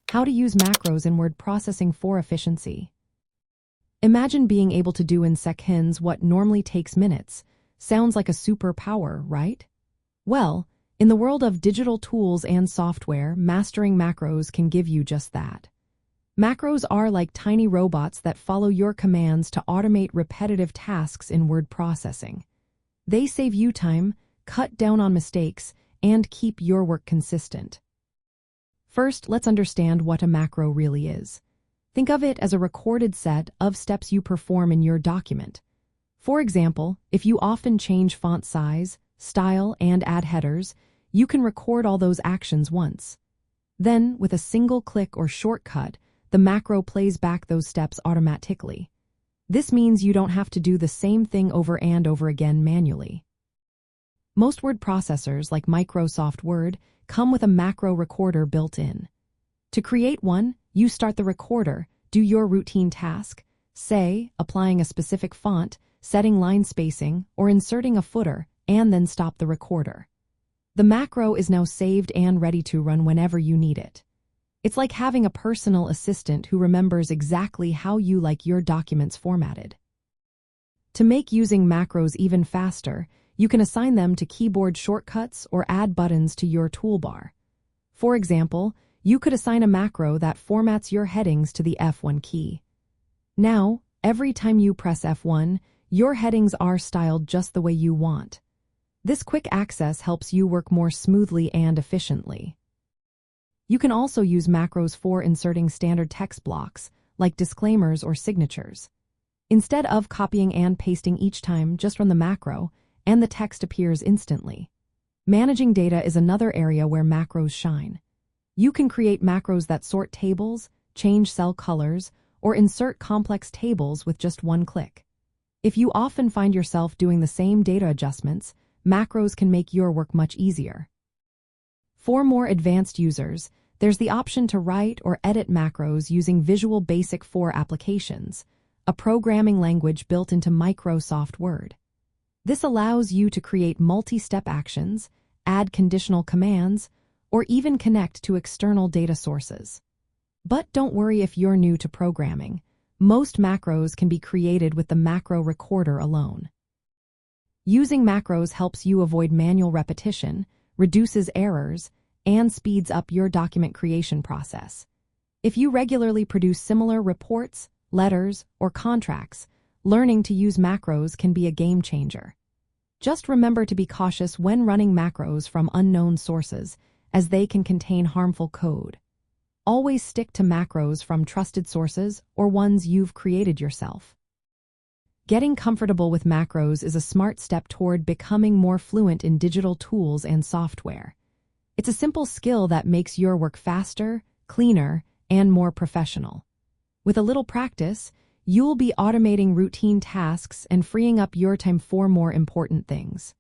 How to use macros in word processing for efficiency. Imagine being able to do in seconds what normally takes minutes. Sounds like a superpower, right? Well, in the world of digital tools and software, mastering macros can give you just that. Macros are like tiny robots that follow your commands to automate repetitive tasks in word processing. They save you time, cut down on mistakes, and keep your work consistent. First, let's understand what a macro really is. Think of it as a recorded set of steps you perform in your document. For example, if you often change font size, style, and add headers, you can record all those actions once. Then, with a single click or shortcut, the macro plays back those steps automatically. This means you don't have to do the same thing over and over again manually. Most word processors, like Microsoft Word, come with a macro recorder built in. To create one, you start the recorder, do your routine task, say, applying a specific font, setting line spacing, or inserting a footer, and then stop the recorder. The macro is now saved and ready to run whenever you need it. It's like having a personal assistant who remembers exactly how you like your documents formatted. To make using macros even faster, you can assign them to keyboard shortcuts or add buttons to your toolbar. For example, you could assign a macro that formats your headings to the F1 key. Now, every time you press F1, your headings are styled just the way you want. This quick access helps you work more smoothly and efficiently. You can also use macros for inserting standard text blocks, like disclaimers or signatures. Instead of copying and pasting each time, just run the macro, and the text appears instantly. Managing data is another area where macros shine. You can create macros that sort tables, change cell colors, or insert complex tables with just one click. If you often find yourself doing the same data adjustments, macros can make your work much easier. For more advanced users, there's the option to write or edit macros using Visual Basic 4 applications, a programming language built into Microsoft Word. This allows you to create multi-step actions, add conditional commands, or even connect to external data sources. But don't worry if you're new to programming. Most macros can be created with the macro recorder alone. Using macros helps you avoid manual repetition, reduces errors, and speeds up your document creation process. If you regularly produce similar reports, letters, or contracts, learning to use macros can be a game changer. Just remember to be cautious when running macros from unknown sources, as they can contain harmful code. Always stick to macros from trusted sources or ones you've created yourself. Getting comfortable with macros is a smart step toward becoming more fluent in digital tools and software. It's a simple skill that makes your work faster, cleaner, and more professional. With a little practice, you'll be automating routine tasks and freeing up your time for more important things.